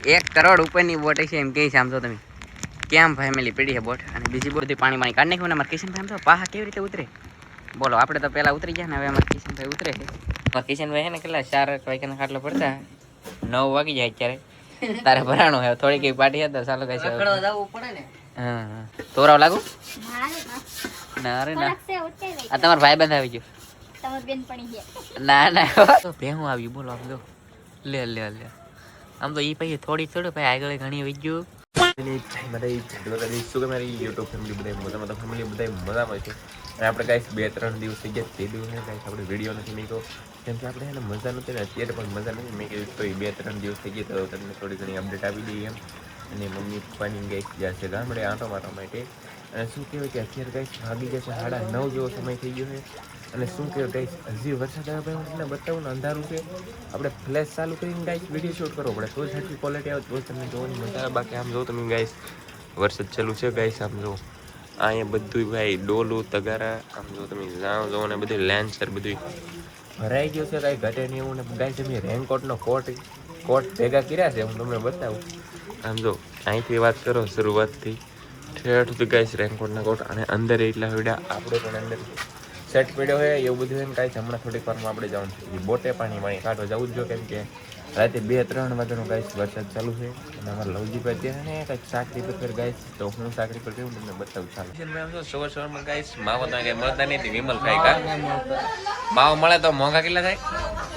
1 કરોડ ઉપરની બોટ છે એમ કે સમજો તમે કેમ ફેમિલી પડી છે બોટ અને બીજી બોટ પાણી કાઢી નાખ્યું ને અમારે કિશનભાઈ તો પાહા કેવી રીતે ઉતરે બોલો આપણે તો પહેલા ઉતરી ગયા ને હવે અમારે કિશનભાઈ ઉતરે છે અમારે કિશનભાઈ છે ને કેટલા 4 વાગ્યાના ખાટલો પડતા 9 વાગી જાય અત્યારે તારે ભરાણો હે થોડી કઈ પાર્ટી હતા ચાલો કઈ રખડવા જવું પડે ને હા તોરાવ લાગુ ના રે ના આ તમાર ભાઈ બંધ આવી ગયો તમાર બેન પડી ગયા ના ના તો ભેહું આવ્યું બોલો આમ જો લે લે લે આમ તો ઈ પછી થોડી ભાઈ આગળ ઘણી વઈ ગયું મારી યુટ્યુબ ફેમિલી બધા ફેમિલી બધા મજામાં છે અને આપણે ગાઈસ 2-3 દિવસ થઈ ગયા તે દિવસે ગાઈસ આપણે વિડીયો નથી મેકો કેમ કે આપણે એને મજા નથી ને અત્યારે પણ મજા નથી મેં કીધું તો 2-3 દિવસ થઈ ગયા તો તમને થોડી ઘણી અપડેટ આપી દઈએ એમ અને મમ્મી પપ્પાની ગાઈસ ગયા છે ગામડે આંટો મારવા માટે અને શું કહેવાય કે અત્યારે ગાઈસ વાગી ગયા છે 9:30 જેવો સમય થઈ ગયો છે અને શું કહેવાય ગાઈસ હજી વરસાદ આવે ભાઈ હું તમને બતાવું ને અંધારું છે આપણે ફ્લેશ ચાલુ કરીને ગાઈસ વિડીયો શૂટ કરવો પડે તો જ સાચી ક્વોલિટી આવે તો જ તમને જોવાની મજા આવે બાકી આમ જો તમે ગાઈસ વરસાદ ચાલુ છે ગાઈસ આમ જો અહીંયા બધું ભાઈ ડોલું તગારા આમ જો તમે જાઓ જો ને બધું લેન્સર બધું ભરાઈ ગયો છે કાંઈ ઘટે નહીં એવું ને ગાઈસ તમે રેનકોટનો કોટ ભેગા કર્યા છે હું તમને બતાવું આમ જો અહીંથી વાત કરો શરૂઆતથી ઠેઠ સુધી ગાઈસ રેનકોટના કોટ અને અંદર એટલા હોડ્યા આપણે પણ અંદર સેટ પડ્યો હોય એવું બધું હોય ને કાંઈ હમણાં થોડીક વારમાં આપણે જવાનું છે બોટે પાણી કાઢવા જવું જ જો કેમ કે રાતે 2-3 વાગ્યાનો ગાઈસ વરસાદ ચાલુ છે અને અમારા લવજીભાઈ અત્યારે ને કંઈક સાકરી પર ગાઈસ તો હું સાકરી પર કેવું તમને બતાવું ચાલો સવારમાં ગાઈસ માવો તો કંઈ મળતા નહીં વિમલ ખાઈ કા માવો મળે તો મોંઘા કેટલા થાય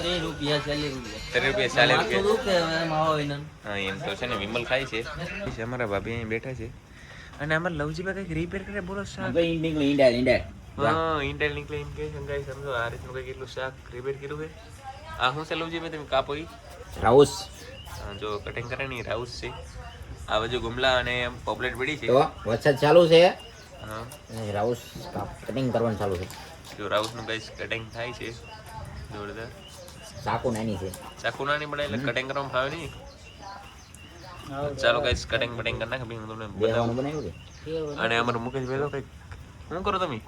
30 રૂપિયા 40 રૂપિયા હા એમ તો છે ને વિમલ ખાય છે અમારા ભાભી અહીં બેઠા છે અને અમારા લવજીભાઈ કંઈક રિપેર કરે બોલો શાક ઇન્ટેલ નીકળે એમ કે છે ગાઈસ સમજો આ રીતનું કંઈક એટલું શાક રિપેર કર્યું છે આ હું છે લવજીભાઈ તમે કાપો રાઉસ જો કટિંગ કરે ને રાઉસ છે આ બાજુ ગુમલા અને પોપલેટ પડી છે વરસાદ ચાલુ છે હા રાઉસ કટિંગ કરવાનું ચાલુ છે જો રાઉસ નું ગાઈસ કટિંગ થાય છે જોરદાર ચાકુ નાની છે ચાકુ નાની પડે એટલે કટિંગ કરવામાં ફાવે નહીં ચાલો ગાઈસ કટિંગ કરી નાખે હું તમને બતાવું અને અમારો મુકેશભાઈ તો કઈક શું કરો તમે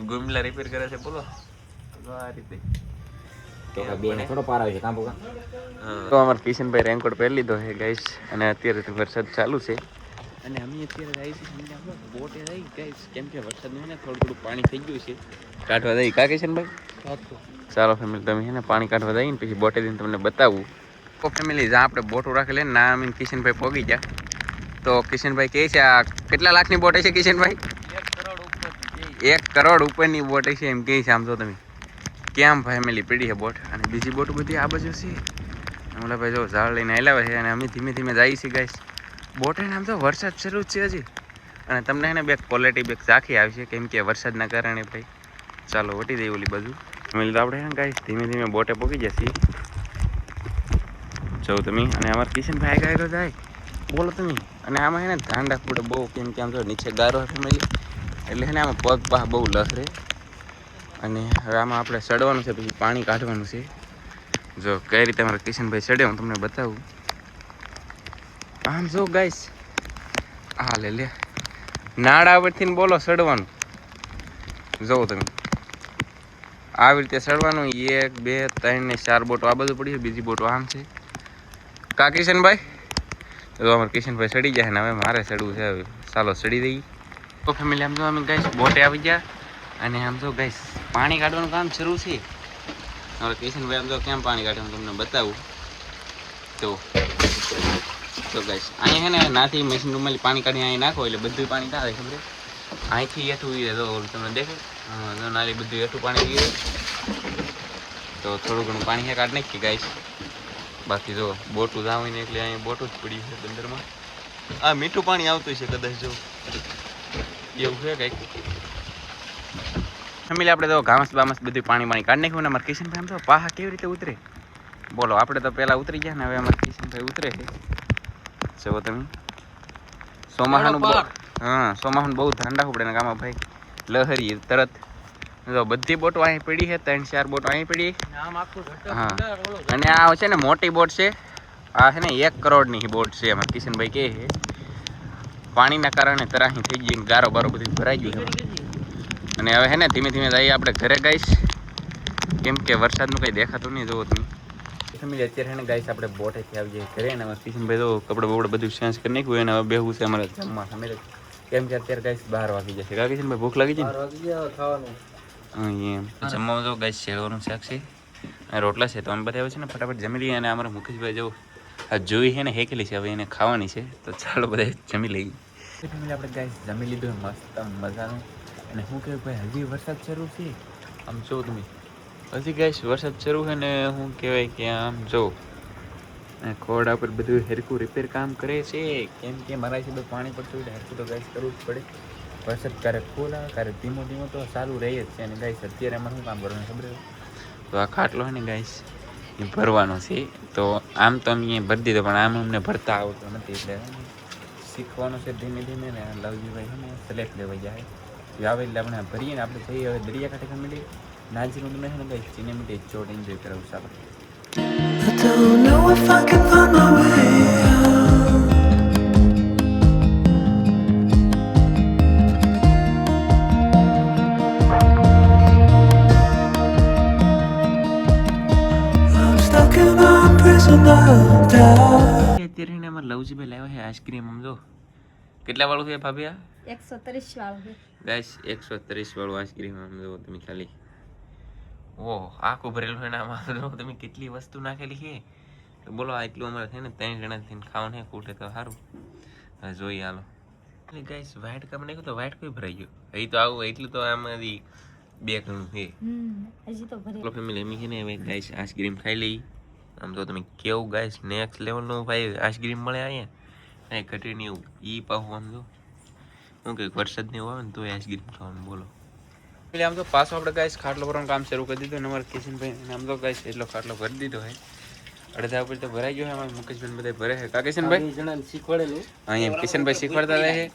ગુમલા રિપેર કરે છે બોલો આ રીતે તો અમારે કિશનભાઈ રેનકોટ પહેરી લીધો છે ગાઈસ અને અત્યારે વરસાદ ચાલુ છે અને અમે અત્યારે આવી છીએ બોટે રહી ગાઈસ કેમ કે વરસાદનું ને થોડું પાણી થઈ ગયું છે કાઢવા દઈ કા કિશનભાઈ ચાલો ફેમિલી તમે છે ને પાણી કાઢવા દઈને પછી બોટે જઈને તમને બતાવું તો ફેમિલી જ્યાં આપણે બોટો રાખેલી ને ના અમે કિશનભાઈ પોગી ગયા તો કિશનભાઈ કહે છે આ કેટલા લાખની બોટ છે કિશનભાઈ 1 કરોડ ઉપરની બોટ છે એમ કહે છે આમ તો તમે કેમ ફેમિલી પડી છે બોટ અને બીજી બોટ બધી આ બાજુ છે ઓલા ભાઈ જો ઝાડ લઈને આવેલા છે અને અમે ધીમે ધીમે જઈએ છીએ ગાઈસ બોટ એને આમ તો વરસાદ શરૂ છે હજી અને તમને એને બે ક્વોલિટી બે ઝાંખી આવી છે કેમ કે વરસાદના કારણે ભાઈ ચાલો વટી દઈએ ઓલી બાજુ ફેમિલી તો આપણે ગાઈસ ધીમે ધીમે બોટે પહોંચી જશે જો તમે અને અમારા કિશનભાઈ આગળ જાય બોલો તમે અને આમાં એને ધ્યાન રાખવું પડે બહુ કેમ કે આમ તો નીચે ગારો ફેમિલી એટલે છે ને આમાં પગ પા બહુ લસરે અને હવે આમાં આપણે સડવાનું છે પછી પાણી કાઢવાનું છે જો કઈ રીતે અમારા કિશનભાઈ સડે હું તમને બતાવું આમ જો ગાઈસ હા લે નાળા પરથી બોલો સડવાનું જોવો તમે આવી રીતે સડવાનું 1 2 3 ને 4 બોટો આ બધું પડી છે બીજી બોટો આમ છે કા કિશનભાઈ તો અમારા કિશનભાઈ સડી જાય ને હવે મારે સડવું છે હવે ચાલો સડી દઈએ તો ફેમિલી આમ જો અમે ગાઈસ બોટે આવી ગયા અને આમ જો ગાઈસ પાણી કાઢવાનું કામ શરૂ છે હવે કિશનભાઈ આમ જો કેમ પાણી કાઢે હું તમને બતાવું તો ગાઈસ અહીંયા છે ને નાથી મશીન રૂમાલી પાણી કાઢી અહીં નાખો એટલે બધું પાણી ના થાય ખબર અહીંથી એઠું તો તમને દેખે હા નાલી બધું એઠું પાણી પીએ તો થોડું ઘણું પાણી છે કાઢી નાખીએ ગાઈસ બાકી જો બોટું જાવીને એટલે અહીંયા બોટું જ પડ્યું છે બંદરમાં આ મીઠું પાણી આવતું છે કદાચ જો એવું છે કંઈક ફેમિલી આપણે તો ઘાસ બામસ બધું પાણી કાઢી નાખ્યું ને અમારા કિશનભાઈ આમ તો પાહા કેવી રીતે ઉતરે બોલો આપણે તો પહેલાં ઉતરી ગયા ને હવે અમારા કિશનભાઈ ઉતરે છે જો તમે સોમાહાનું હા સોમાહાનું બહુ ધ્યાન રાખવું પડે ને ગામમાં ભાઈ લહરી તરત જો બધી બોટો અહીં પડી છે 3-4 બોટો અહીં પડી હા અને આ છે ને મોટી બોટ છે આ છે ને 1 કરોડની બોટ છે અમારા કિશનભાઈ કહે છે પાણીના કારણે તરાહી થઈ ગઈ ગારો બારો બધી ભરાઈ ગયું અને હવે હે ને ધીમે ધીમે જઈએ આપણે ઘરે ગાઈશ કેમ કે વરસાદનું કંઈ દેખાતું નહીં જોવો તમે ફેમિલી અત્યારે ને ગાઈસ આપણે બોટેથી આવી જઈએ ઘરે ને કિશનભાઈ તો કપડે બપડે બધું ચેન્જ કરી નાખ્યું એને હવે બેહવું છે અમારે જમવા સમય કેમ કે અત્યારે ગાઈસ 12 વાગી જશે કા કિશનભાઈ ભૂખ લાગી છે 12 વાગી ગયા ખાવાનું એમ જમવામાં તો ગાઈસ શેરવાનું શાક છે અને રોટલા છે તો અમે બધા આવે છે ને ફટાફટ જમી લઈએ અને અમારા મુકેશભાઈ જો આ જોઈ છે ને હેકેલી છે હવે એને ખાવાની છે તો ચાલો બધા જમી લઈએ ફેમિલી આપણે ગાઈસ જમી લીધું મસ્ત મજાનું અને શું કહેવાય ભાઈ હજી વરસાદ શરૂ છે આમ જો તમે હજી ગાઈસ વરસાદ શરૂ છે ને શું કહેવાય કે આમ જો ખોડા પર બધું હેરકું રિપેર કામ કરે છે કેમ કે મારા હિસાબે પાણી પડતું હોય હેરકું તો ગાઈસ કરવું જ પડે વરસાદ ક્યારેક ફૂલ આવે ક્યારેક ધીમો ધીમો તો સારું રહે જ છે અને ગાઈસ અત્યારે અમારે શું કામ કરવાનું ખબર તો આ ખાટલો હોય ને ગાઈસ એ ભરવાનો છે તો આમ તો અમે ભરી દીધો પણ આમ અમને ભરતા આવતો નથી એટલે શીખવાનું છે ધીમે ધીમે ને લવજીભાઈ છે ને સિલેક્ટ લેવા જાય આવે એટલે આપણે ભરીએ ને આપણે જઈએ હવે દરિયાકાંઠે ફેમિલી નાજીનું તમે છે ને ગાઈસ સિનેમેટિક ચોટ એન્જોય કરાવું ચાલો I don't know if I can find my way out. I'm stuck in a prison of doubt. અત્યારે ને અમારે લવજીભાઈ લાવ્યા છે આઈસ્ક્રીમ આમ જો કેટલા વાળું છે ભાભી આ 130 વાળું ગાઈસ 130 વાળું આઈસ્ક્રીમ આમ જો તમે ખાલી ઓહ આખું ભરેલું છે ને આમાં જો તમે કેટલી વસ્તુ નાખેલી છે તો બોલો આ એટલું અમારે છે ને 3 જણા થઈને ખાવાનું છે કૂટે તો સારું હવે જોઈએ હાલો એટલે ગાઈસ વ્હાઈટ કામ નાખ્યું તો વ્હાઈટ કોઈ ભરાઈ ગયું અહીં તો આવું એટલું તો આમાંથી બે ઘણું છે હજી તો ભરે ચલો ફેમિલી એમ છે ને હવે ગાઈસ આઈસ્ક્રીમ ખાઈ લઈ આમ તો તમે કેવું ગાઈસ નેક્સ્ટ લેવલનું ભાઈ આઈસ્ક્રીમ મળે અહીંયા કાંઈ ઘટે નહીં એવું એ પાછું આમ જો શું કે વરસાદ ને એવું આવે ને તો આઈસ્ક્રીમ ખાવાનું બોલો એટલે આમ તો પાછો આપણે ગાઈસ ખાટલો ભરવાનું કામ શરૂ કરી દીધું ને અમારે કિશનભાઈ આમ તો ગાઈસ એટલો ખાટલો ભરી દીધો હોય અડધા ઉપર તો ભરાઈ ગયો છે અમારે મુકેશભાઈ બધા ભરે છે કા કિશનભાઈ શીખવાડેલું અહીંયા કિશનભાઈ શીખવાડતા રહે છે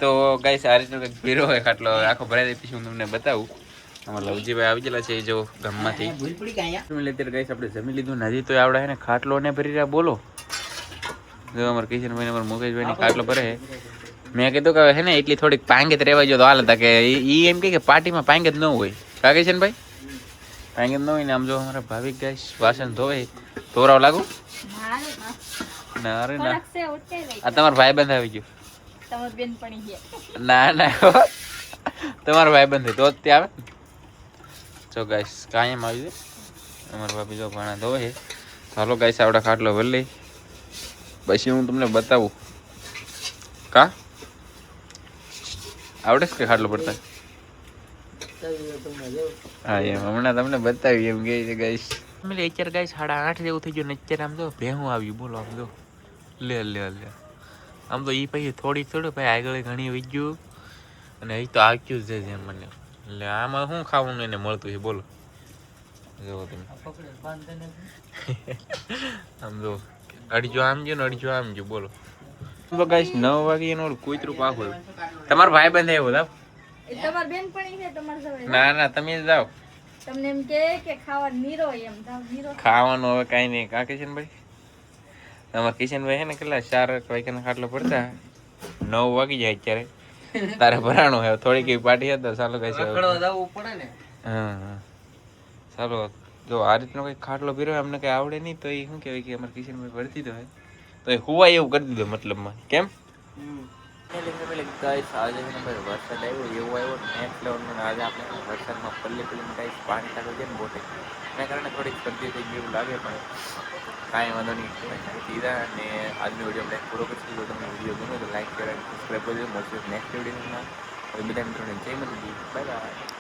તો ગાઈસ આ રીતનો કંઈક ભીરો હોય ખાટલો આખો ભરાઈ દે પછી હું તમને બતાવું અમારા લવજીભાઈ આવી ગયેલા છે જો ગામમાંથી ભૂલ પડી ગયા અત્યારે ગાઈસ આપણે જમી લીધું ને હજી તો આવડે છે ને ખાટલો ને ભરી રહ્યા બોલો જો અમારા કિશનભાઈ અમારા મુકેશભાઈ ની ખાટલો ભરે છે મેં કીધું કે હે ને એટલી થોડીક પાંગેત રહેવા જો તો હાલ હતા કે એ એમ કે પાર્ટીમાં પાંગેત ન હોય કા કિશનભાઈ પાંગેત ન હોય ને આમ જો અમારા ભાવિક ગાઈસ વાસણ ધોવે ધોરાવ લાગુ ના અરે ના આ તમારો ભાઈબંધ આવી ગયો તમારી બેન પડી ગયા ના ના તમારો ભાઈબંધ તો જ તે આવે જો ગાઈસ કાયમ આવી જાય અમારા ભાભી જો ભાણા ધોવે છે ચાલો ગાઈસ આવડા ખાટલો ભરી લઈ પછી હું તમને બતાવું કા આવડે છે કે ખાટલો પડતા હા એમ હમણાં તમને બતાવી એમ કે છે ગાઈસ અત્યારે ગાઈસ 8:30 જેવું થઈ ગયું ને અત્યારે આમ જો ભેહું આવ્યું બોલો આમ જો લે લે લે આમ તો એ પછી થોડી ભાઈ આગળ ઘણી વહી ગયું અને અહીં તો આવ્યું જ છે મને એટલે આમાં શું ખાવાનું એને મળતું છે બોલો જો તમે આમ જો અડજો આમ જો ને અડજો આમ જો બોલો તો ગાઈસ 9 વાગે એનો કૂતરું પાખું તમારો ભાઈ બંધ આવ્યો હતા એ તમારી બેન પડી છે તમાર સવારે ના ના તમે જ જાઓ તમને એમ કે ખાવા નીરો એમ જાવ નીરો ખાવાનું હવે કાંઈ નહીં કા કિશનભાઈ તમારા કિશનભાઈ છે ને કેટલા 4 વાગ્યાનો ખાટલો પડતા 9 વાગી જાય અત્યારે તારે ભરાણું હે થોડીક એવી પાર્ટી હતા ચાલો ગાઈસ હા ચાલો જો આ રીતનો કઈ ખાટલો પીરો અમને કઈ આવડે નહીં તો એ શું કહેવાય કે અમારે કિશનભાઈ ભરી દીધો હોય તો એ હુવાય એવું કરી દીધો મતલબમાં કેમ ગાઈસ આજે છે ને ભાઈ વરસાદ આવ્યો એવું આવ્યો નેક્સ્ટ લેવલનો આજે આપણે વરસાદમાં પલ્લી ગાઈસ પાણી ચાલુ છે ને બોટે એના કારણે થોડીક શરદી થઈ ગઈ એવું લાગે પણ કાંઈ વાંધો નહીં સીધા અને આજનો વિડીયો આપણે પૂરો કરીશું જો તમને વિડીયો ગમ્યો તો લાઈક કરો અને સબસ્ક્રાઈબ કરજો મળશે નેક્સ્ટ વિડીયોમાં બધા મિત્રોને જય માતાજી બાય બાય